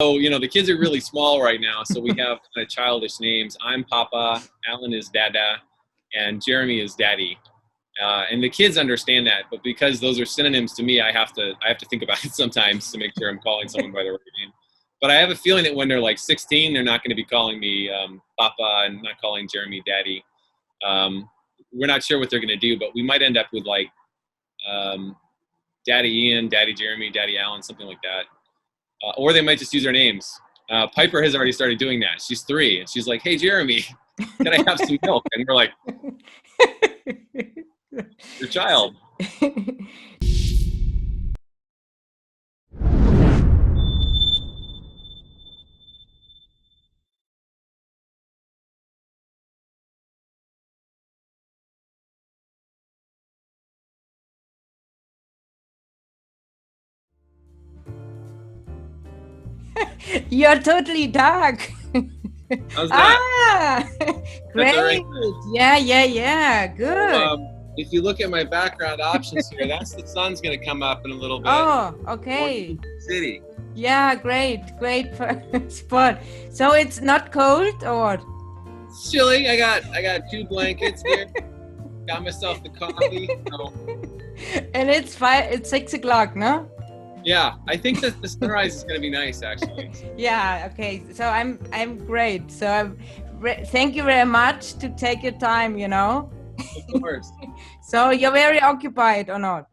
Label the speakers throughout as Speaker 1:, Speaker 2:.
Speaker 1: So, the kids are really small right now, so we have kind of childish names. I'm Papa, Alan is Dada, and Jeremy is Daddy. And the kids understand that, but because those are synonyms to me, I have to think about it sometimes to make sure I'm calling someone by the right name. But I have a feeling that when they're like 16, they're not going to be calling me Papa and not calling Jeremy Daddy. We're not sure what they're going to do, but we might end up with like Daddy Ian, Daddy Jeremy, Daddy Alan, something like that. Or they might just use their names. Piper has already started doing that. She's 3, and she's like, "Hey, Jeremy, can I have some milk?" And we're like, "Your child."
Speaker 2: You're totally dark.
Speaker 1: How's that?
Speaker 2: Great.
Speaker 1: Right.
Speaker 2: Yeah. Good.
Speaker 1: So, if you look at my background options here, that's the sun's going to come up in a little bit.
Speaker 2: Oh, okay.
Speaker 1: City.
Speaker 2: Yeah, great spot. So it's not cold or what?
Speaker 1: It's chilly. I got 2 blankets here. Got myself the coffee.
Speaker 2: And it's 6 o'clock, no?
Speaker 1: Yeah, I think that the sunrise is going to be nice, actually.
Speaker 2: Yeah. Okay. So I'm great. So thank you very much to take your time.
Speaker 1: Of course.
Speaker 2: So you're very occupied or not?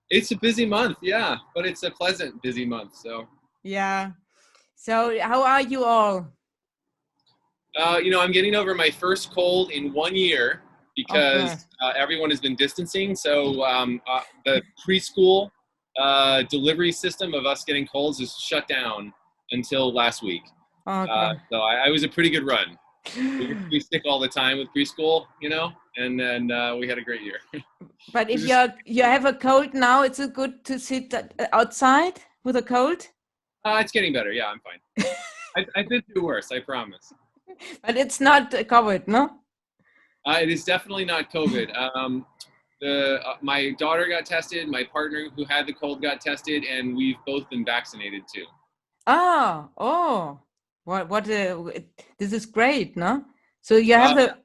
Speaker 1: It's a busy month, yeah, but it's a pleasant busy month. So.
Speaker 2: Yeah. So how are you all?
Speaker 1: I'm getting over my first cold in 1 year because everyone has been distancing. So the preschool delivery system of us getting colds is shut down until last week.
Speaker 2: Okay.
Speaker 1: So I was a pretty good run. We stick all the time with preschool, and then we had a great year.
Speaker 2: But if you have a cold now, is it good to sit outside with a cold?
Speaker 1: It's getting better. Yeah, I'm fine. I've been through worse, I promise.
Speaker 2: But it's not COVID, no?
Speaker 1: It is definitely not COVID. My daughter got tested. My partner who had the cold got tested, and we've both been vaccinated too.
Speaker 2: Oh, what? This is great, no? So you have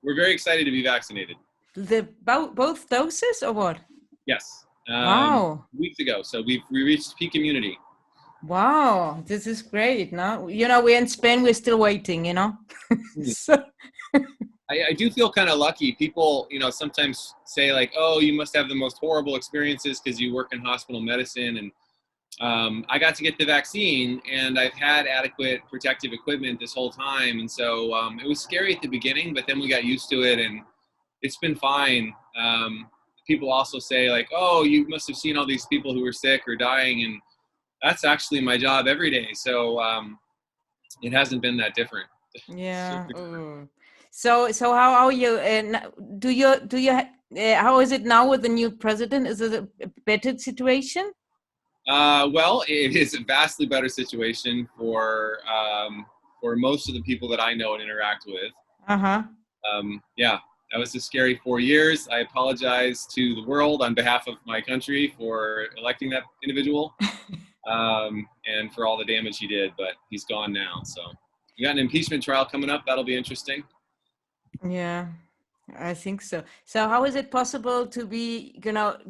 Speaker 1: We're very excited to be vaccinated.
Speaker 2: Both doses or what?
Speaker 1: Yes.
Speaker 2: Wow.
Speaker 1: Weeks ago, so we reached peak immunity.
Speaker 2: Wow, this is great. No, we're in Spain. We're still waiting. So.
Speaker 1: I do feel kind of lucky. People, sometimes say like, "Oh, you must have the most horrible experiences because you work in hospital medicine." And I got to get the vaccine, and I've had adequate protective equipment this whole time. And so it was scary at the beginning, but then we got used to it, and it's been fine. People also say like, "Oh, you must have seen all these people who were sick or dying," and that's actually my job every day. So it hasn't been that different.
Speaker 2: Yeah. So how are you? How is it now with the new president? Is it a better situation?
Speaker 1: Well, it is a vastly better situation for most of the people that I know and interact with. Yeah, that was a scary 4 years. I apologize to the world on behalf of my country for electing that individual and for all the damage he did, but he's gone now. So we got an impeachment trial coming up. That'll be interesting.
Speaker 2: Yeah, I think so. So how is it possible to be,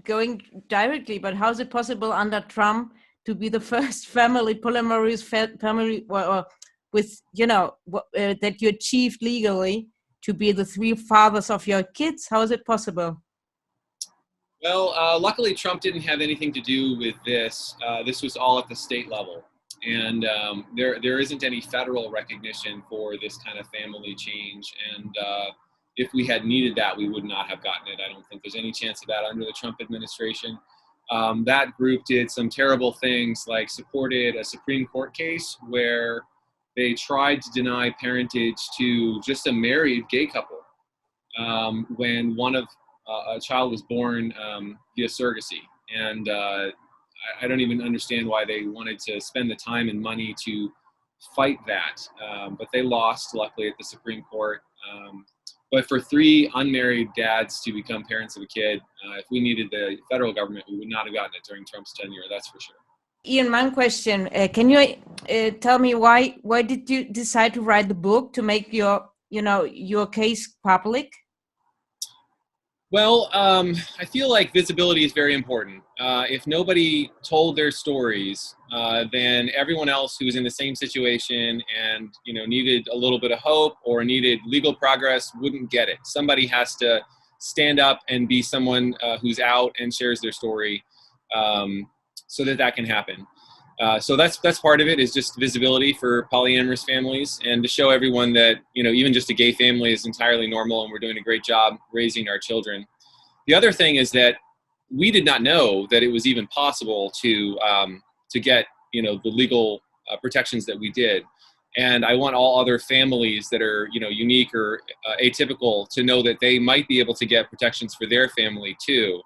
Speaker 2: going directly, but how is it possible under Trump to be the first polyamorous family with, that you achieved legally to be the 3 fathers of your kids? How is it possible?
Speaker 1: Well, luckily Trump didn't have anything to do with this. This was all at the state level. And there isn't any federal recognition for this kind of family change. And if we had needed that, we would not have gotten it. I don't think there's any chance of that under the Trump administration. That group did some terrible things, like supported a Supreme Court case where they tried to deny parentage to just a married gay couple when a child was born via surrogacy. And I don't even understand why they wanted to spend the time and money to fight that. But they lost, luckily, at the Supreme Court. But for 3 unmarried dads to become parents of a kid, if we needed the federal government, we would not have gotten it during Trump's tenure, that's for sure.
Speaker 2: Ian, one question. Can you tell me why did you decide to write the book to make your case public?
Speaker 1: Well, I feel like visibility is very important. If nobody told their stories, then everyone else who was in the same situation and needed a little bit of hope or needed legal progress wouldn't get it. Somebody has to stand up and be someone who's out and shares their story, so that can happen. So that's part of it, is just visibility for polyamorous families, and to show everyone that even just a gay family is entirely normal, and we're doing a great job raising our children. The other thing is that we did not know that it was even possible to get the legal protections that we did, and I want all other families that are unique or atypical to know that they might be able to get protections for their family too.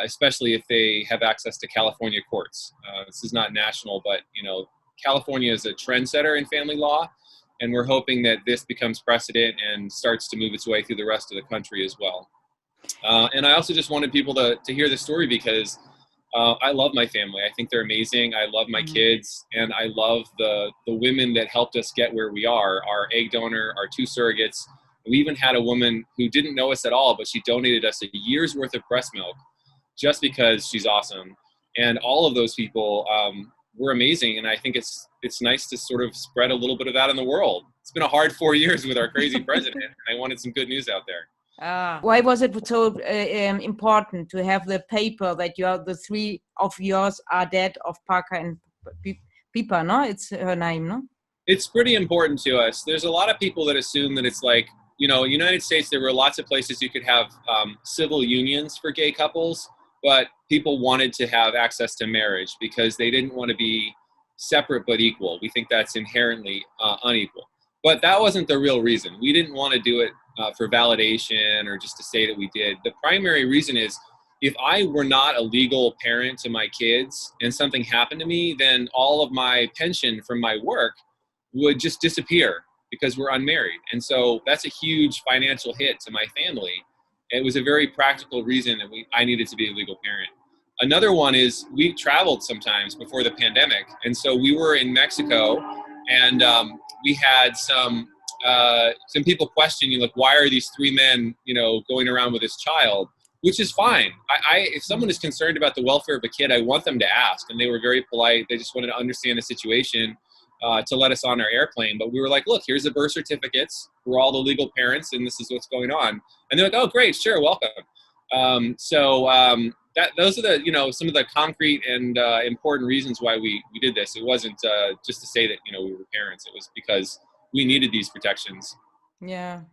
Speaker 1: Especially if they have access to California courts. This is not national, but California is a trendsetter in family law, and we're hoping that this becomes precedent and starts to move its way through the rest of the country as well. And I also just wanted people to hear the story, because I love my family. I think they're amazing. I love my kids, and I love the women that helped us get where we are. Our egg donor, our 2 surrogates. We even had a woman who didn't know us at all, but she donated us a year's worth of breast milk, just because she's awesome. And all of those people were amazing. And I think it's nice to sort of spread a little bit of that in the world. It's been a hard 4 years with our crazy president, and I wanted some good news out there.
Speaker 2: Why was it so important to have the paper that the 3 of yours are dead, of Parker and Pippa, no? It's her name, no?
Speaker 1: It's pretty important to us. There's a lot of people that assume that it's like, United States, there were lots of places you could have civil unions for gay couples, but people wanted to have access to marriage because they didn't want to be separate but equal. We think that's inherently unequal. But that wasn't the real reason. We didn't want to do it for validation or just to say that we did. The primary reason is, if I were not a legal parent to my kids and something happened to me, then all of my pension from my work would just disappear because we're unmarried. And so that's a huge financial hit to my family. It was a very practical reason that I needed to be a legal parent. Another one is, we traveled sometimes before the pandemic. And so we were in Mexico, and we had some people questioning, like, why are these 3 men, going around with this child? Which is fine. If someone is concerned about the welfare of a kid, I want them to ask. And they were very polite. They just wanted to understand the situation to let us on our airplane. But we were like, look, here's the birth certificates. We're all the legal parents, and this is what's going on. And they're like, oh, great, sure, welcome. Those are some of the concrete and important reasons why we did this. It wasn't just to say that we were parents. It was because we needed these protections.
Speaker 2: Yeah,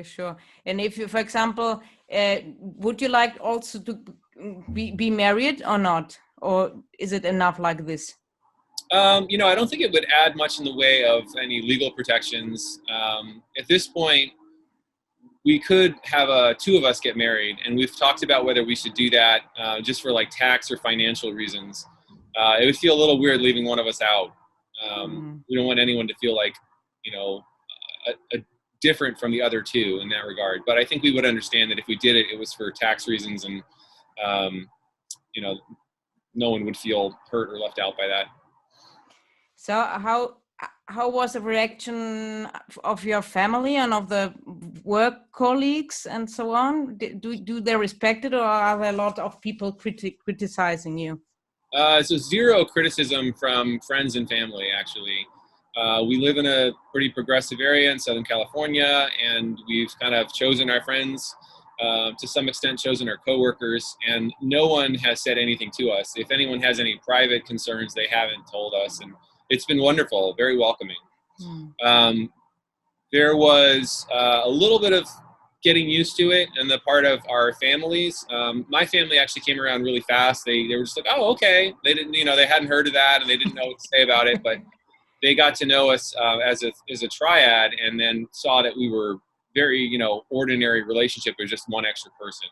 Speaker 2: sure. And if you, for example, would you like also to be married or not? Or is it enough like this?
Speaker 1: I don't think it would add much in the way of any legal protections. At this point, we could have 2 of us get married, and we've talked about whether we should do that just for like tax or financial reasons. It would feel a little weird leaving one of us out. We don't want anyone to feel like, different from the other 2 in that regard. But I think we would understand that if we did it, it was for tax reasons, and no one would feel hurt or left out by that.
Speaker 2: So how was the reaction of your family and of the work colleagues and so on? Do they respect it, or are there a lot of people criticizing you?
Speaker 1: So 0 criticism from friends and family, actually. We live in a pretty progressive area in Southern California, and we've kind of chosen our friends, to some extent chosen our coworkers, and no one has said anything to us. If anyone has any private concerns, they haven't told us, and it's been wonderful, very welcoming. There was a little bit of getting used to it on the part of our families. My family actually came around really fast. They were just like, oh, okay. They didn't, they hadn't heard of that, and they didn't know what to say about it, but they got to know us as a triad, and then saw that we were very, ordinary relationship. There's just one extra person.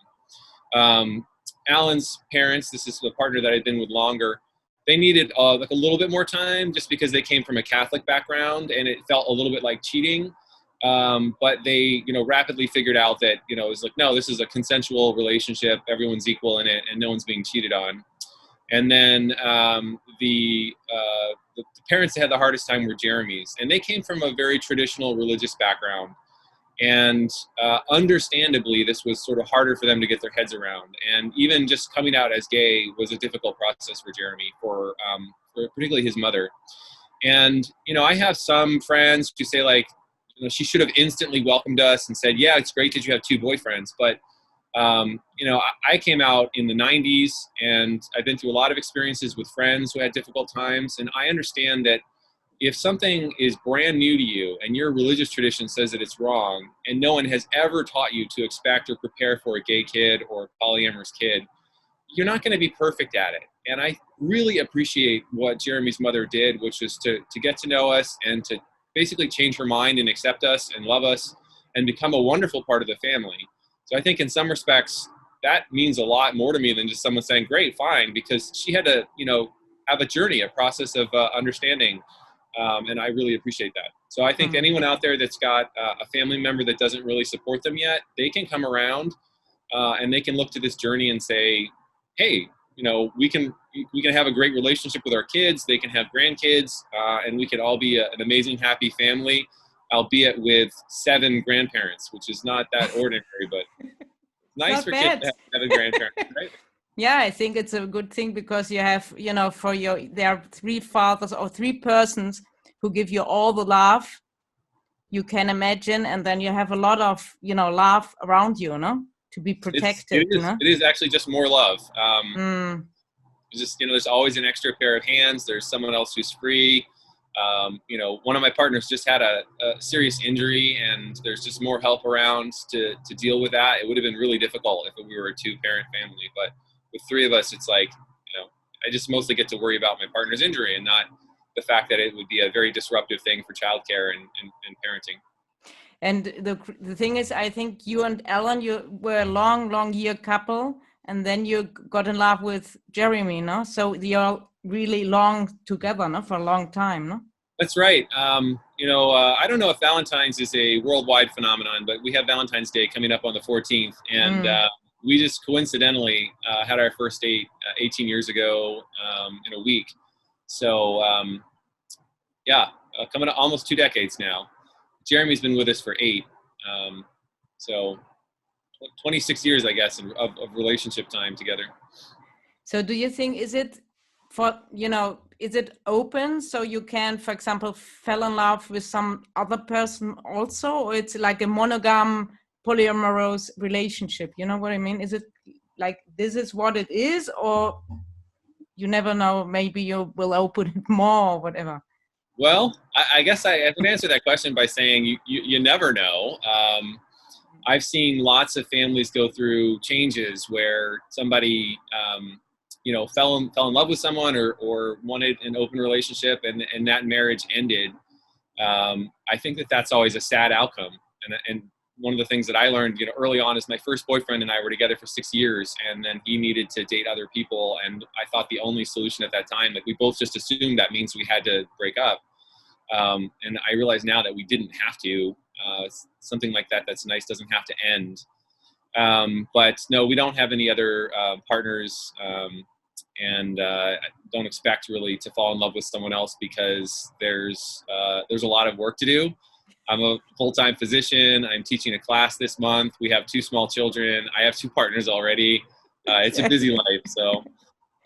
Speaker 1: Alan's parents, this is the partner that I'd been with longer, they needed like a little bit more time, just because they came from a Catholic background, and it felt a little bit like cheating. But they, rapidly figured out that, it was like, no, this is a consensual relationship. Everyone's equal in it, and no one's being cheated on. And then the parents that had the hardest time were Jeremy's, and they came from a very traditional religious background. And understandably, this was sort of harder for them to get their heads around. And even just coming out as gay was a difficult process for Jeremy, for particularly his mother. And, you know, I have some friends who say, like, you know, she should have instantly welcomed us and said, yeah, it's great that you have 2 boyfriends. But, you know, I came out in the 90s, and I've been through a lot of experiences with friends who had difficult times. And I understand that if something is brand new to you and your religious tradition says that it's wrong, and no one has ever taught you to expect or prepare for a gay kid or a polyamorous kid, you're not going to be perfect at it. And I really appreciate what Jeremy's mother did, which was to get to know us and to basically change her mind and accept us and love us and become a wonderful part of the family. So I think in some respects, that means a lot more to me than just someone saying, great, fine, because she had to, you know, have a journey, a process of understanding. And I really appreciate that. So I think anyone out there that's got a family member that doesn't really support them yet, they can come around and they can look to this journey and say, hey, you know, we can have a great relationship with our kids. They can have grandkids, and we could all be an amazing, happy family, albeit with 7 grandparents, which is not that ordinary, but nice
Speaker 2: Not
Speaker 1: for
Speaker 2: bad.
Speaker 1: kids to have 7 grandparents, right?
Speaker 2: Yeah, I think it's a good thing because you have, you know, there are 3 fathers or 3 persons who give you all the love you can imagine, and then you have a lot of, you know, love around you, no, to be protected.
Speaker 1: It is actually just more love. Just, you know, there's always an extra pair of hands. There's someone else who's free. You know, one of my partners just had a serious injury, and there's just more help around to deal with that. It would have been really difficult if we were a 2-parent family, but with 3 of us, it's like, you know, I just mostly get to worry about my partner's injury and not the fact that it would be a very disruptive thing for childcare and parenting.
Speaker 2: And the thing is, I think you and Ellen, you were a long year couple, and then you got in love with Jeremy, no? So you're really long together, no, for a long time, no?
Speaker 1: That's right. You know, I don't know if Valentine's is a worldwide phenomenon, but we have Valentine's Day coming up on the 14th, and we just coincidentally had our first date 18 years ago in a week. So, yeah, coming up almost 2 decades now. Jeremy's been with us for 8. So 26 years, I guess, of relationship time together.
Speaker 2: So do you think, is it for, you know, is it open so you can, for example, fall in love with some other person also, or it's like a monogam polyamorous relationship? You know what I mean? Is it like, this is what it is, or you never know, maybe you will open it more or whatever?
Speaker 1: Well, I guess I would answer that question by saying you never know. I've seen lots of families go through changes where somebody, you know, fell in love with someone or wanted an open relationship, and that marriage ended. I think that's always a sad outcome. And one of the things that I learned, you know, early on is my first boyfriend and I were together for 6 years, and then he needed to date other people. And I thought the only solution at that time, like, we both just assumed that means we had to break up. And I realize now that we didn't have to. Something like that's nice doesn't have to end. But no, we don't have any other partners, and don't expect really to fall in love with someone else because there's a lot of work to do. I'm a full-time physician. I'm teaching a class this month. We have 2 small children. I have 2 partners already. It's a busy life. So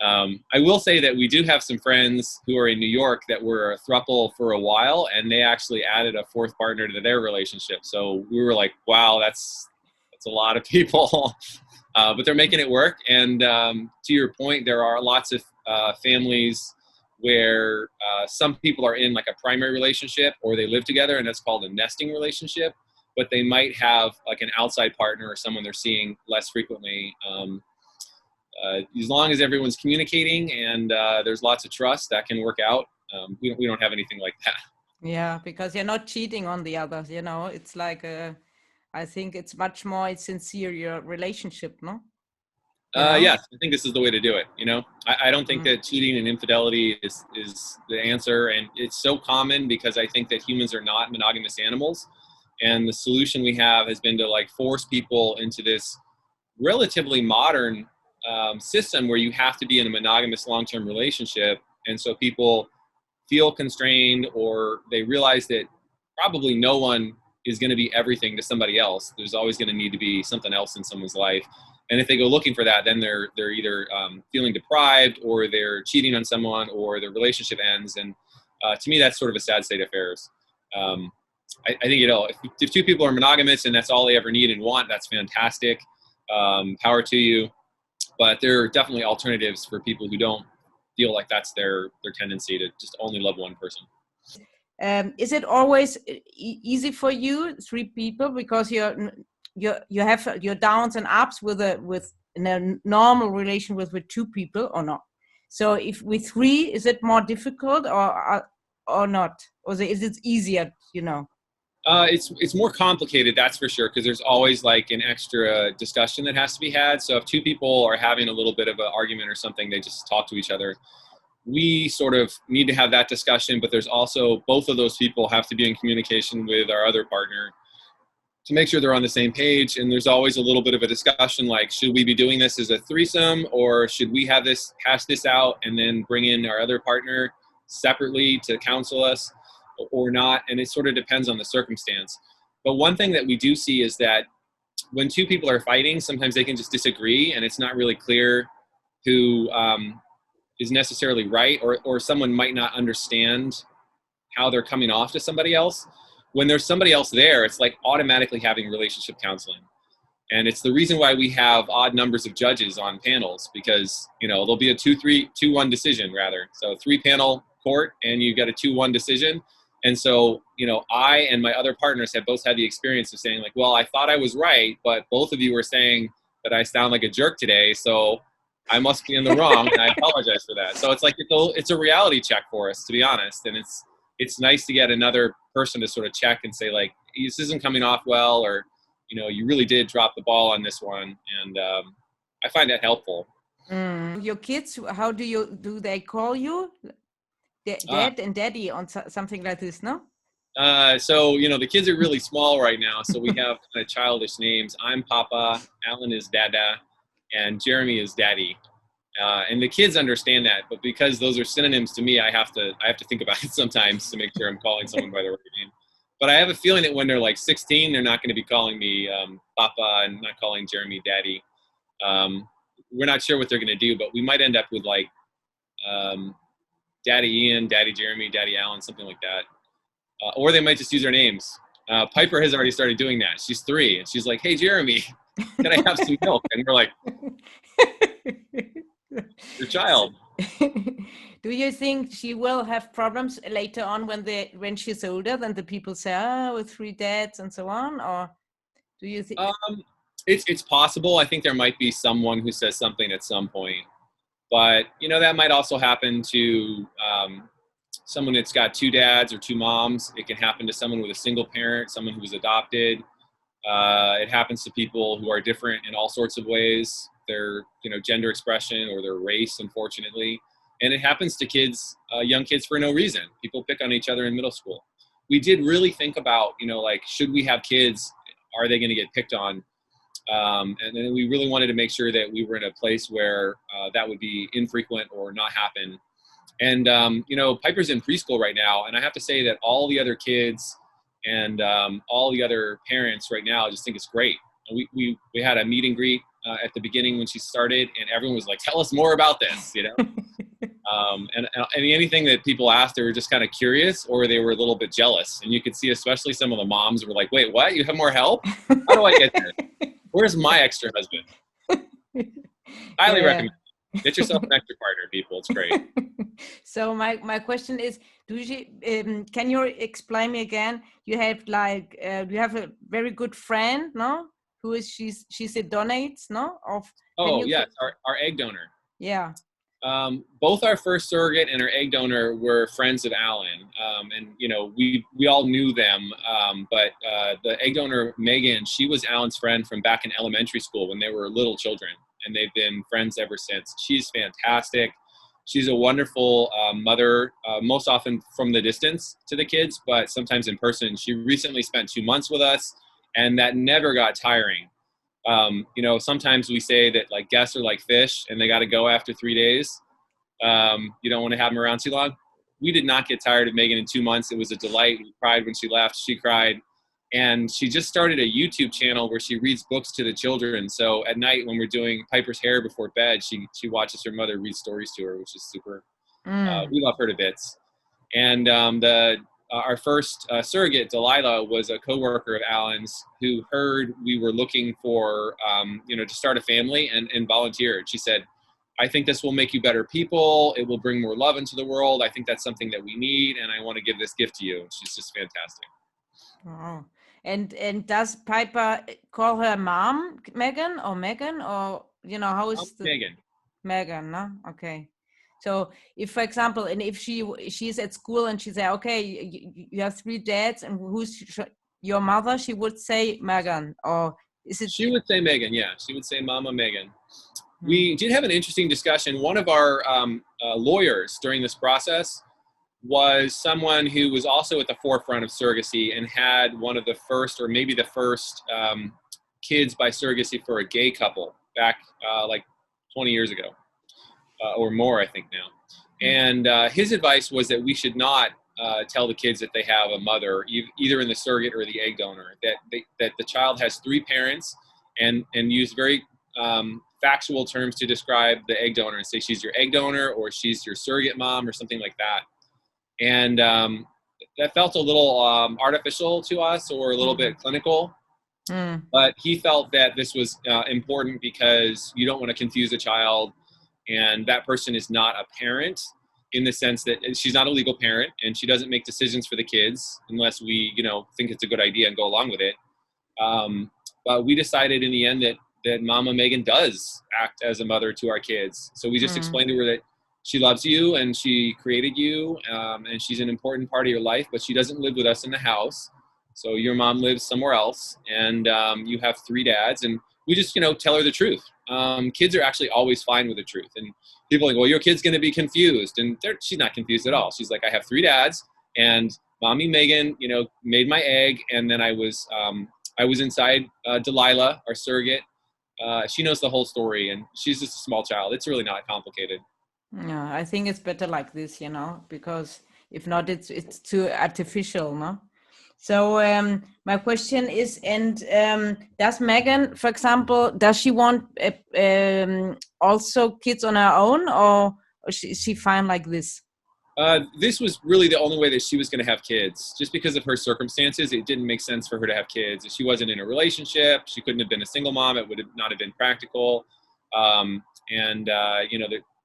Speaker 1: I will say that we do have some friends who are in New York that were a throuple for a while, and they actually added a 4th partner to their relationship. So we were like, wow, that's a lot of people. But they're making it work. And to your point, there are lots of families where some people are in like a primary relationship or they live together, and that's called a nesting relationship, but they might have like an outside partner or someone they're seeing less frequently. As long as everyone's communicating and there's lots of trust, that can work out. We don't have anything like that.
Speaker 2: Yeah, because you're not cheating on the others, you know. It's like I think it's much more sincere, your relationship, no?
Speaker 1: Yes, I think this is the way to do it. You know, I don't think that cheating and infidelity is the answer. And it's so common because I think that humans are not monogamous animals. And the solution we have has been to like force people into this relatively modern system where you have to be in a monogamous long-term relationship. And so people feel constrained, or they realize that probably no one is going to be everything to somebody else. There's always going to need to be something else in someone's life. And if they go looking for that, then they're either feeling deprived, or they're cheating on someone, or their relationship ends. And to me, that's sort of a sad state of affairs. I think, if two people are monogamous and that's all they ever need and want, that's fantastic. Power to you. But there are definitely alternatives for people who don't feel like that's their tendency to just only love one person.
Speaker 2: Is it always easy for you, three people, because you have your downs and ups with in a normal relation with two people, or not? So if with three, is it more difficult or not? Or is it easier,
Speaker 1: It's more complicated, that's for sure, because there's always like an extra discussion that has to be had. So if two people are having a little bit of an argument or something, they just talk to each other. We sort of need to have that discussion, but there's also both of those people have to be in communication with our other partner to make sure they're on the same page. And there's always a little bit of a discussion, like, should we be doing this as a threesome, or should we have this, hash this out, and then bring in our other partner separately to counsel us, or not? And it sort of depends on the circumstance. But one thing that we do see is that when two people are fighting, sometimes they can just disagree, and it's not really clear who is necessarily right, or someone might not understand how they're coming off to somebody else. When there's somebody else there, it's like automatically having relationship counseling. And it's the reason why we have odd numbers of judges on panels, because, there'll be a 2-1 decision rather. So 3-panel court, and you get a 2-1 decision. And so, I and my other partners have both had the experience of saying, like, well, I thought I was right, but both of you were saying that I sound like a jerk today, so I must be in the wrong, and I apologize for that. So it's like, it's a reality check for us, to be honest. And it's nice to get another person to sort of check and say, like, this isn't coming off well, or, you really did drop the ball on this one. And I find that helpful.
Speaker 2: Your kids, how do they call you? Dad and daddy, on something like this, no?
Speaker 1: So, the kids are really small right now. So we have kind of childish names. I'm Papa, Alan is Dada, and Jeremy is Daddy. And the kids understand that, but because those are synonyms to me, I have to think about it sometimes to make sure I'm calling someone by the right name. But I have a feeling that when they're like 16, they're not going to be calling me Papa and not calling Jeremy Daddy. We're not sure what they're going to do, but we might end up with like Daddy Ian, Daddy Jeremy, Daddy Alan, something like that. Or they might just use their names. Piper has already started doing that. She's 3, and she's like, "Hey, Jeremy, can I have some milk?" And we're like, your child.
Speaker 2: Do you think she will have problems later on when she's older, than the people say, with 3 dads and so on? Or do you think?
Speaker 1: It's possible. I think there might be someone who says something at some point. But, that might also happen to someone that's got 2 dads or 2 moms. It can happen to someone with a single parent, someone who was adopted. It happens to people who are different in all sorts of ways, their gender expression or their race, unfortunately. And it happens to kids, young kids, for no reason. People pick on each other in middle school. We did really think about, like, should we have kids? Are they going to get picked on? And then we really wanted to make sure that we were in a place where that would be infrequent or not happen. And, Piper's in preschool right now. And I have to say that all the other kids and all the other parents right now just think it's great. We had a meet and greet at the beginning when she started, and everyone was like, "Tell us more about this," and anything that people asked, they were just kind of curious, or they were a little bit jealous. And you could see, especially some of the moms were like, "Wait, what? You have more help? How do I get there? Where's my extra husband?" Highly recommend. Get yourself an extra partner, people. It's great.
Speaker 2: So my question is, can you explain me again? You have you have a very good friend, no? Who is she's a donates, no?
Speaker 1: Yes, our egg donor.
Speaker 2: Yeah.
Speaker 1: Both our first surrogate and our egg donor were friends of Alan, and we all knew them. But the egg donor, Meghan, she was Alan's friend from back in elementary school when they were little children, and they've been friends ever since. She's fantastic. She's a wonderful mother, most often from the distance to the kids, but sometimes in person. She recently spent 2 months with us, and that never got tiring. You know, sometimes we say that like guests are like fish and they got to go after 3 days. You don't want to have them around too long. We did not get tired of Meghan in 2 months. It was a delight. We cried when she left. She cried. And she just started a YouTube channel where she reads books to the children. So at night when we're doing Piper's hair before bed, she watches her mother read stories to her, which is super. We love her to bits. And our first surrogate, Delilah, was a coworker of Alan's who heard we were looking for, to start a family and volunteered. She said, I think this will make you better people. It will bring more love into the world. I think that's something that we need. And I want to give this gift to you. And she's just fantastic.
Speaker 2: Oh. And does Piper call her mom Meghan, or how is
Speaker 1: Meghan?
Speaker 2: Meghan, no? Okay. So if, for example, and if she's at school and she say, okay, you have 3 dads, and who's your mother? She would say Meghan, or is it?
Speaker 1: She would say Meghan. Yeah, she would say Mama Meghan. We did have an interesting discussion. One of our lawyers during this process was someone who was also at the forefront of surrogacy and had one of the first, or maybe the first, kids by surrogacy for a gay couple back like 20 years ago or more, I think now. And his advice was that we should not tell the kids that they have a mother, either in the surrogate or the egg donor, that the child has 3 parents, and use very factual terms to describe the egg donor and say she's your egg donor or she's your surrogate mom or something like that. And that felt a little artificial to us, or a little bit clinical. But he felt that this was important because you don't want to confuse a child, and that person is not a parent in the sense that she's not a legal parent, and she doesn't make decisions for the kids unless we, think it's a good idea and go along with it. But we decided in the end that Mama Meghan does act as a mother to our kids. So we just explained to her that she loves you and she created you, and she's an important part of your life, but she doesn't live with us in the house. So your mom lives somewhere else, and you have 3 dads, and we just, tell her the truth. Kids are actually always fine with the truth. And people are like, well, your kid's going to be confused. And she's not confused at all. She's like, I have 3 dads, and Mommy Meghan, made my egg. And then I was inside Delilah, our surrogate. She knows the whole story, and she's just a small child. It's really not complicated.
Speaker 2: Yeah, I think it's better like this, because if not, it's too artificial, no? So my question is, and does Meghan, for example, does she want also kids on her own, or is she fine like this?
Speaker 1: This was really the only way that she was going to have kids. Just because of her circumstances, it didn't make sense for her to have kids. If she wasn't in a relationship, she couldn't have been a single mom. It would not have been practical.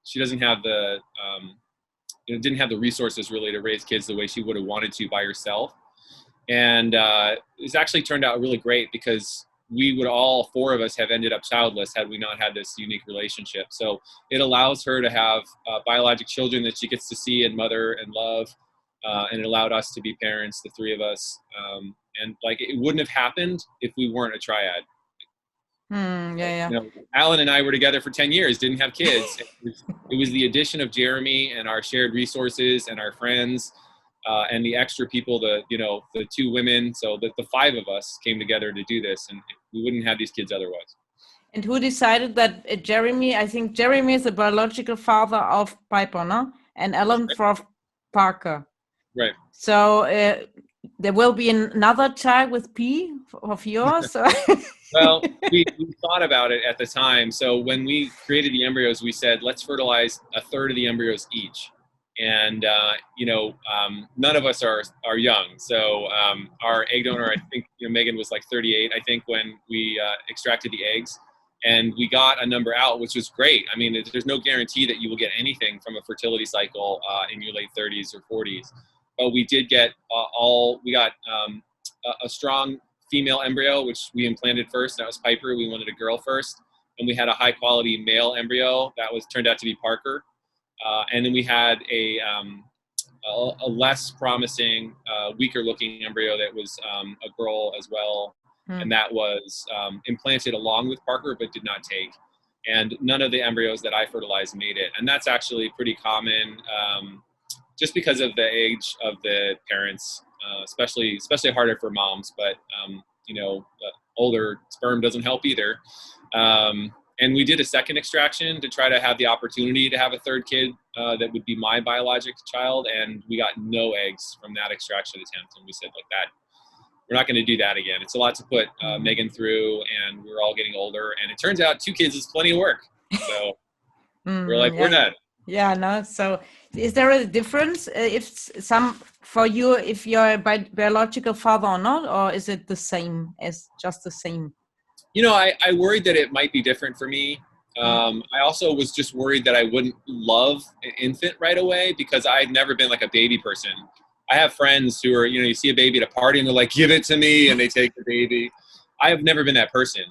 Speaker 1: She doesn't have didn't have the resources really to raise kids the way she would have wanted to by herself. And it's actually turned out really great, because we would all 4 of us have ended up childless had we not had this unique relationship. So it allows her to have biologic children that she gets to see and mother and love. And it allowed us to be parents, the 3 of us. And it wouldn't have happened if we weren't a triad.
Speaker 2: Yeah.
Speaker 1: Alan and I were together for 10 years, didn't have kids. It was the addition of Jeremy and our shared resources and our friends, and the extra people, the 2 women. So the 5 of us came together to do this, and we wouldn't have these kids otherwise.
Speaker 2: And who decided that Jeremy? I think Jeremy is the biological father of Piper, no? And Alan for Parker.
Speaker 1: Right.
Speaker 2: So there will be another child with P of yours?
Speaker 1: Well, we thought about it at the time. So when we created the embryos, we said, let's fertilize 1/3 of the embryos each. And, none of us are young. So our egg donor, I think, Meghan was like 38, I think, when we extracted the eggs. And we got a number out, which was great. I mean, there's no guarantee that you will get anything from a fertility cycle in your late 30s or 40s. But we did get we got a strong female embryo, which we implanted first. That was Piper. We wanted a girl first. And we had a high quality male embryo that turned out to be Parker. And then we had a less promising, weaker looking embryo that was a girl as well. And that was implanted along with Parker, but did not take. And none of the embryos that I fertilized made it. And that's actually pretty common, just because of the age of the parents, especially harder for moms. But, older sperm doesn't help either. And we did a second extraction to try to have the opportunity to have a third kid that would be my biologic child. And we got no eggs from that extraction attempt. And we said, like, that, we're not going to do that again. It's a lot to put Meghan through, and we're all getting older. And it turns out 2 kids is plenty of work. So we're like, we're done.
Speaker 2: Yeah, no. So is there a difference for you if you're a biological father or not, or is it the same as just the same?
Speaker 1: You know, I worried that it might be different for me. I also was just worried that I wouldn't love an infant right away, because I'd never been like a baby person. I have friends who are, you see a baby at a party and they're like, give it to me, and they take the baby. I have never been that person.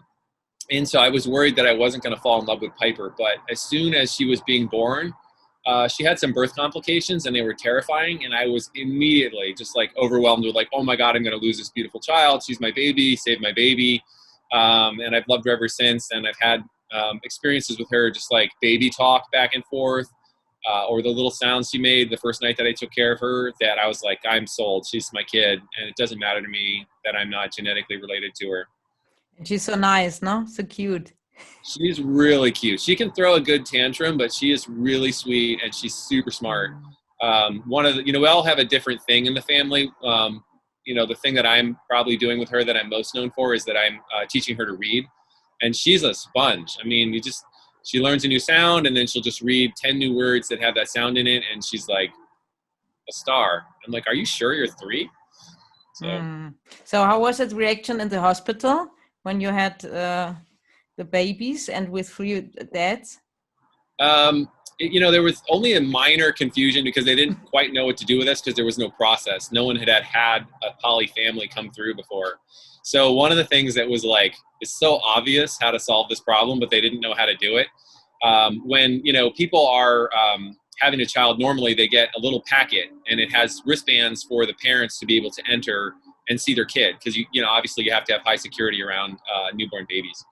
Speaker 1: And so I was worried that I wasn't going to fall in love with Piper. But as soon as she was being born, she had some birth complications, and they were terrifying. And I was immediately just like overwhelmed with like, oh my God, I'm going to lose this beautiful child. She's my baby, save my baby. And I've loved her ever since. And I've had experiences with her, just like baby talk back and forth, or the little sounds she made the first night that I took care of her, that I was like, I'm sold. She's my kid. And it doesn't matter to me that I'm not genetically related to her.
Speaker 2: And she's so nice, no? So cute.
Speaker 1: She's really cute. She can throw a good tantrum, but she is really sweet, and she's super smart. One of the, we all have a different thing in the family. The thing that I'm probably doing with her that I'm most known for is that I'm teaching her to read, and she's a sponge. I mean, she learns a new sound, and then she'll just read 10 new words that have that sound in it, and she's like a star. I'm like, are you sure you're 3?
Speaker 2: So how was the reaction in the hospital when you had the babies and with 3 dads?
Speaker 1: There was only a minor confusion because they didn't quite know what to do with us, because there was no process. No one had a poly family come through before. So one of the things that was like, it's so obvious how to solve this problem, but they didn't know how to do it. When, people are having a child, normally they get a little packet, and it has wristbands for the parents to be able to enter and see their kid. Because, obviously you have to have high security around newborn babies.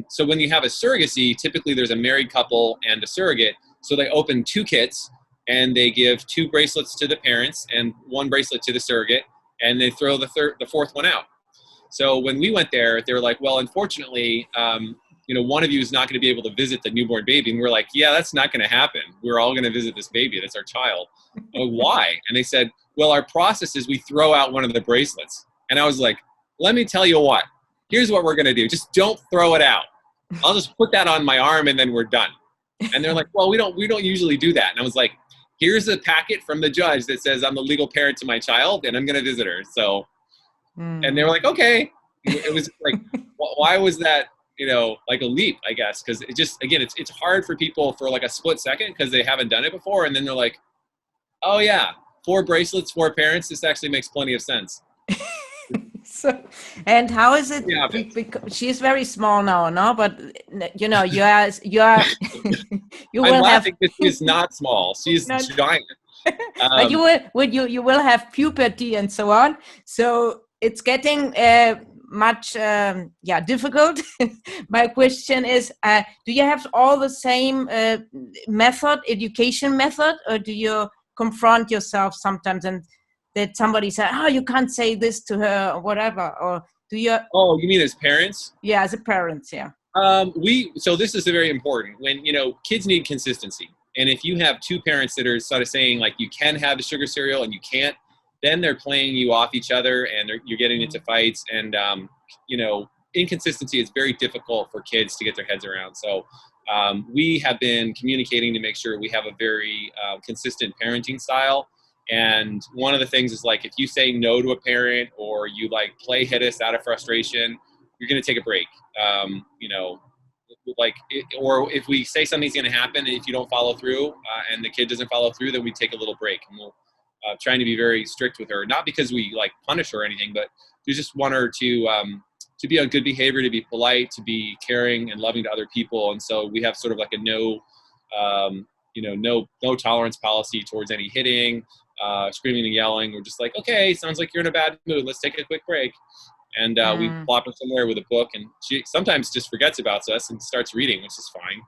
Speaker 1: So when you have a surrogacy, typically there's a married couple and a surrogate. So they open 2 kits, and they give 2 bracelets to the parents and 1 bracelet to the surrogate, and they throw the 4th one out. So when we went there, they were like, well, unfortunately, one of you is not going to be able to visit the newborn baby. And we're like, yeah, that's not going to happen. We're all going to visit this baby. That's our child. Why? And they said, well, our process is we throw out one of the bracelets. And I was like, let me tell you what. Here's what we're going to do. Just don't throw it out. I'll just put that on my arm, and then we're done. And they're like, well, we don't usually do that. And I was like, here's a packet from the judge that says I'm the legal parent to my child, and I'm going to visit her. So, and they were like, okay. It was like, why was that, like a leap, I guess? Because it just, again, it's hard for people for like a split second because they haven't done it before. And then they're like, oh yeah, 4 bracelets, 4 parents. This actually makes plenty of sense.
Speaker 2: So, and how is it?
Speaker 1: Yeah,
Speaker 2: she's very small now, no? But you are you
Speaker 1: will I'm laughing because she's not small. She's giant.
Speaker 2: But you will have puberty and so on. So it's getting much difficult. My question is, do you have all the same education method, or do you confront yourself sometimes and that somebody said, oh, you can't say this to her or whatever? Or do you?
Speaker 1: Oh, you mean as parents?
Speaker 2: Yeah, as a parent, yeah.
Speaker 1: So this is very important. When, kids need consistency. And if you have 2 parents that are sort of saying like, you can have the sugar cereal and you can't, then they're playing you off each other, and you're getting into fights. And, inconsistency is very difficult for kids to get their heads around. So we have been communicating to make sure we have a very consistent parenting style. And one of the things is like, if you say no to a parent, or you like play hit us out of frustration, you're going to take a break. Or if we say something's going to happen, if you don't follow through and the kid doesn't follow through, then we take a little break, and we'll trying to be very strict with her, not because we like punish her or anything, but we just want her to be on good behavior, to be polite, to be caring and loving to other people. And so we have sort of like a no tolerance policy towards any hitting, screaming and yelling. We're just like, okay, sounds like you're in a bad mood. Let's take a quick break. And we plop her somewhere with a book, and she sometimes just forgets about us and starts reading, which is fine.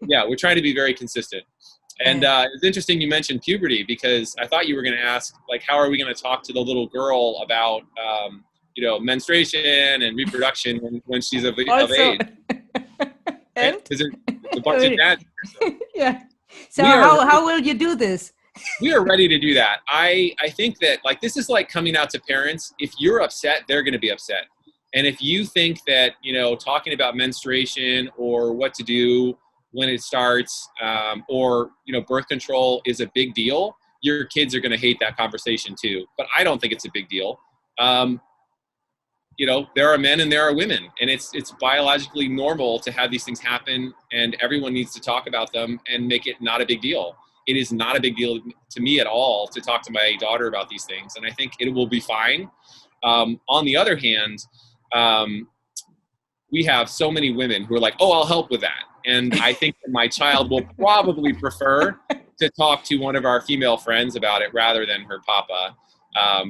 Speaker 1: We're trying to be very consistent. And it's interesting you mentioned puberty, because I thought you were going to ask, like, how are we going to talk to the little girl about menstruation and reproduction when she's of
Speaker 2: Also,
Speaker 1: age, right?
Speaker 2: and
Speaker 1: Because there's a bunch of dads. So
Speaker 2: yeah. So
Speaker 1: we are
Speaker 2: how will you do this?
Speaker 1: we are ready to do that. I think that this is like coming out to parents. If you're upset, they're going to be upset. And if you think that, talking about menstruation or what to do when it starts, or, birth control is a big deal, your kids are going to hate that conversation too. But I don't think it's a big deal. There are men and there are women, and it's biologically normal to have these things happen, and everyone needs to talk about them and make it not a big deal. It is not a big deal to me at all to talk to my daughter about these things, and I think it will be fine. On the other hand, we have so many women who are like, oh, I'll help with that. And I think that my child will probably prefer to talk to one of our female friends about it rather than her papa.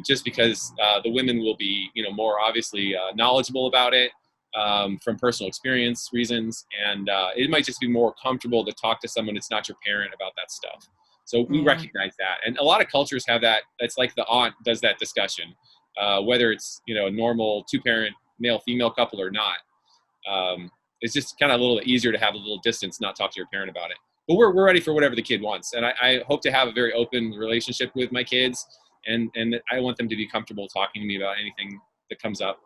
Speaker 1: Just because the women will be, more obviously knowledgeable about it from personal experience reasons, and it might just be more comfortable to talk to someone that's not your parent about that stuff. So we recognize that, and a lot of cultures have that. It's like the aunt does that discussion, whether it's a normal two-parent male-female couple or not. It's just kind of a little easier to have a little distance, not talk to your parent about it. But we're ready for whatever the kid wants, and I hope to have a very open relationship with my kids. And I want them to be comfortable talking to me about anything that comes up,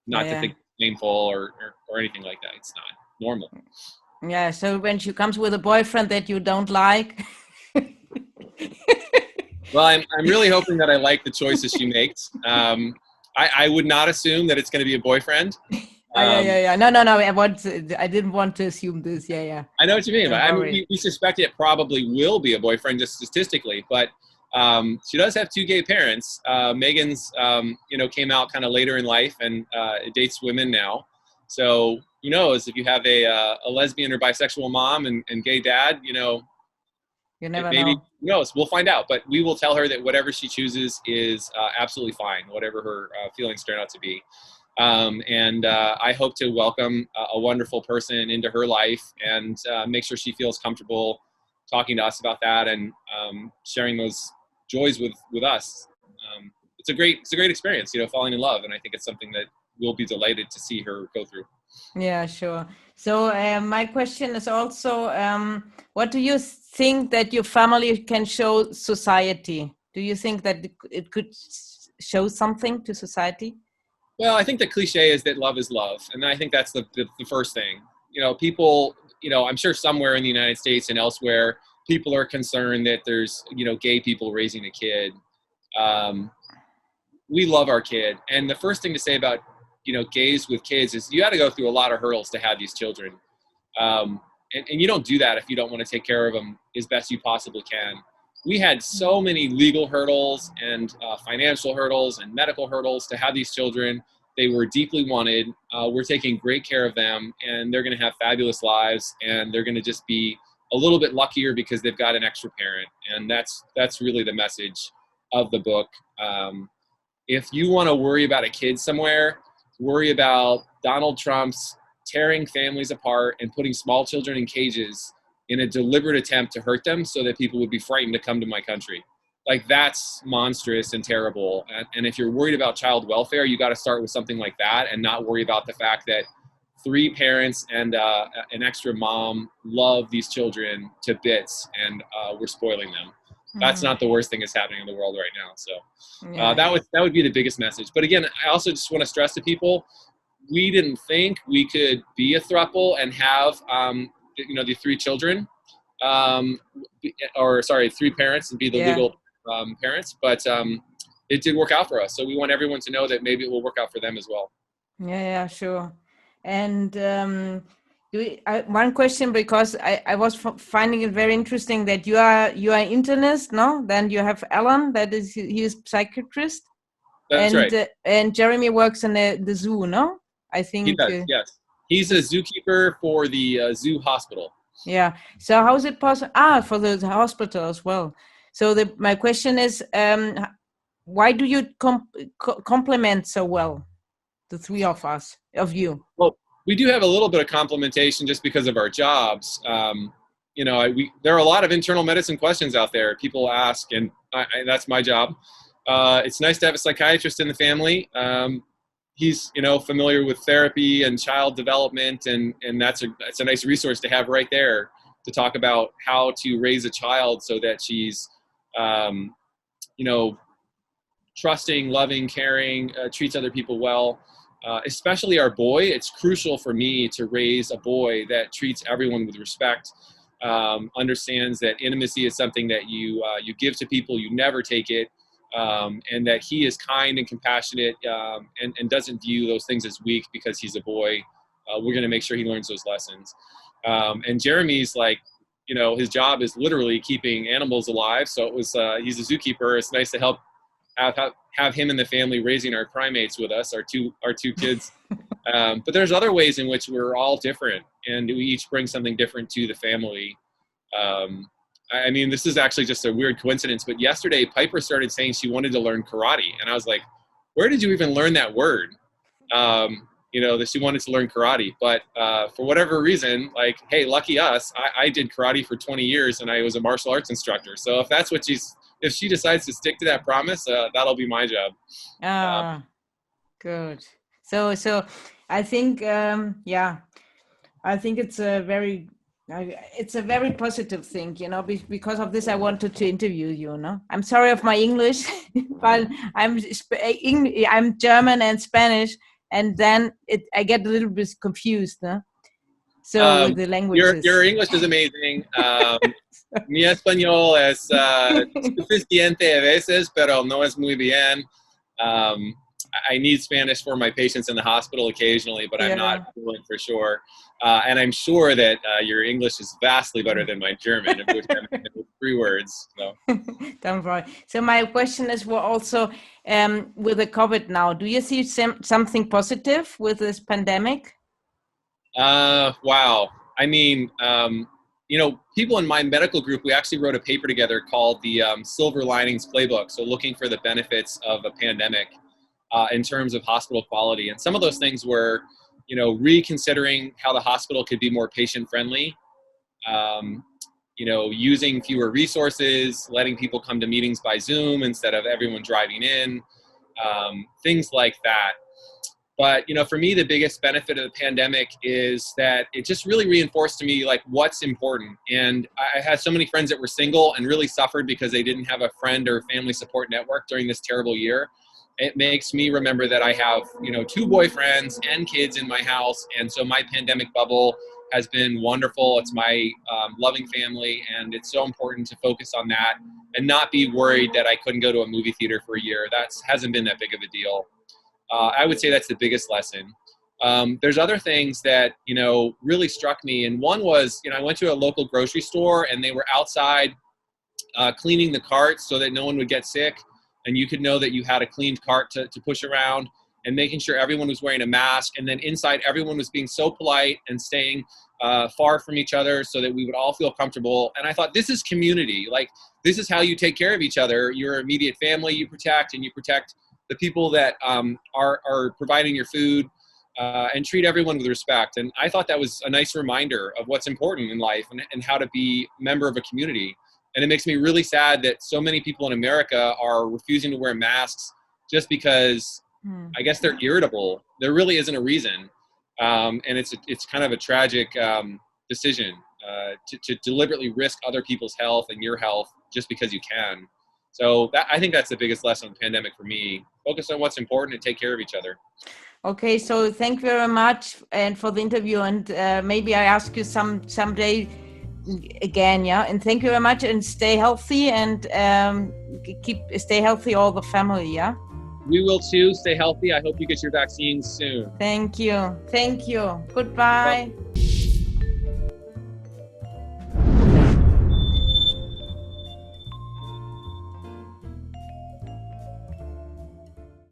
Speaker 1: not to think it's shameful or anything like that. It's not normal.
Speaker 2: Yeah. So when she comes with a boyfriend that you don't like.
Speaker 1: Well, I'm really hoping that I like the choices she makes. I would not assume that it's going to be a boyfriend.
Speaker 2: Yeah. No. I didn't want to assume this. Yeah.
Speaker 1: I know what you mean. We suspect it probably will be a boyfriend just statistically, but she does have two gay parents. Meghan's, came out kind of later in life and dates women now. So who knows if you have a lesbian or bisexual mom and gay dad, you never know. Who knows? We'll find out. But we will tell her that whatever she chooses is absolutely fine, whatever her feelings turn out to be. And I hope to welcome a wonderful person into her life and make sure she feels comfortable talking to us about that and sharing those joys with us. It's a great experience, falling in love, and I think it's something that we'll be delighted to see her go through.
Speaker 2: Yeah, sure. So my question is also, what do you think that your family can show society? Do you think that it could show something to society?
Speaker 1: Well, I think the cliche is that love is love, and I think that's the first thing. People, I'm sure somewhere in the United States and elsewhere, people are concerned that there's, gay people raising a kid. We love our kid. And the first thing to say about, gays with kids is you got to go through a lot of hurdles to have these children. And you don't do that if you don't want to take care of them as best you possibly can. We had so many legal hurdles and financial hurdles and medical hurdles to have these children. They were deeply wanted. We're taking great care of them, and they're going to have fabulous lives, and they're going to just be a little bit luckier because they've got an extra parent. And that's really the message of the book. If you want to worry about a kid somewhere, worry about Donald Trump's tearing families apart and putting small children in cages in a deliberate attempt to hurt them so that people would be frightened to come to my country. Like, that's monstrous and terrible. And if you're worried about child welfare, you got to start with something like that and not worry about the fact that 3 parents and an extra mom love these children to bits, and we're spoiling them. That's not the worst thing that's happening in the world right now. So that would be the biggest message. But again, I also just want to stress to people, we didn't think we could be a throuple and have the 3 children, 3 parents and be the legal parents. But it did work out for us. So we want everyone to know that maybe it will work out for them as well.
Speaker 2: Yeah, sure. And one question, because I was finding it very interesting that you are internist, no? Then you have Alan, he is psychiatrist.
Speaker 1: That's right.
Speaker 2: And Jeremy works in the zoo, no? I think
Speaker 1: he does. Yes, he's a zookeeper for the zoo hospital.
Speaker 2: Yeah. So how is it possible? For the hospital as well. So my question is, why do you complement so well, the 3 of you?
Speaker 1: Well, we do have a little bit of complementation just because of our jobs. There are a lot of internal medicine questions out there. People ask, and that's my job. It's nice to have a psychiatrist in the family. he's, you know, familiar with therapy and child development, and that's a nice resource to have right there to talk about how to raise a child so that she's, you know, trusting, loving, caring, treats other people well. Especially our boy, it's crucial for me to raise a boy that treats everyone with respect, understands that intimacy is something that you give to people, you never take it, and that he is kind and compassionate, and doesn't view those things as weak because he's a boy. We're going to make sure he learns those lessons. And Jeremy's like, you know, his job is literally keeping animals alive. So it was, he's a zookeeper. It's nice to help have him and the family raising our primates with us, our two kids. But there's other ways in which we're all different, and we each bring something different to the family. I mean, this is actually just a weird coincidence, but yesterday Piper started saying she wanted to learn karate, and I was like, where did you even learn that word? You know, that she wanted to learn karate, but for whatever reason, like, hey, lucky us, I did karate for 20 years and I was a martial arts instructor. So if that's what if she decides to stick to that promise, that'll be my job.
Speaker 2: Good. So I think, I think it's a very positive thing, you know, because of this, I wanted to interview you, no? I'm sorry of my English, but I'm German and Spanish, and then I get a little bit confused, no? So with the languages.
Speaker 1: Your English is amazing. Mi español es suficiente a veces, pero no es muy bien. I need Spanish for my patients in the hospital occasionally, but I'm not fluent for sure. And I'm sure that your English is vastly better than my German, which I'm 3 words. So.
Speaker 2: Don't worry. So my question is, well, also with the COVID now, do you see something positive with this pandemic?
Speaker 1: Wow. I mean, you know, people in my medical group, we actually wrote a paper together called the Silver Linings Playbook. So looking for the benefits of a pandemic in terms of hospital quality. And some of those things were, you know, reconsidering how the hospital could be more patient friendly, you know, using fewer resources, letting people come to meetings by Zoom instead of everyone driving in, things like that. But, you know, for me, the biggest benefit of the pandemic is that it just really reinforced to me, like, what's important. And I had so many friends that were single and really suffered because they didn't have a friend or family support network during this terrible year. It makes me remember that I have, you know, 2 boyfriends and kids in my house. And so my pandemic bubble has been wonderful. It's my loving family. And it's so important to focus on that and not be worried that I couldn't go to a movie theater for a year. That hasn't been that big of a deal. I would say that's the biggest lesson. There's other things that, you know, really struck me. And one was, you know, I went to a local grocery store and they were outside cleaning the carts so that no one would get sick. And you could know that you had a cleaned cart to push around, and making sure everyone was wearing a mask. And then inside, everyone was being so polite and staying far from each other so that we would all feel comfortable. And I thought, this is community. Like, this is how you take care of each other. Your immediate family you protect, and you protect the people that are providing your food, and treat everyone with respect. And I thought that was a nice reminder of what's important in life and how to be a member of a community. And it makes me really sad that so many people in America are refusing to wear masks just because I guess they're irritable. There really isn't a reason. And it's kind of a tragic decision to deliberately risk other people's health and your health just because you can. So I think that's the biggest lesson of the pandemic for me. Focus on what's important and take care of each other.
Speaker 2: Okay, so thank you very much and for the interview. And maybe I ask you someday again, yeah. And thank you very much, and stay healthy, and stay healthy, all the family, yeah.
Speaker 1: We will too. Stay healthy. I hope you get your vaccines soon.
Speaker 2: Thank you. Goodbye.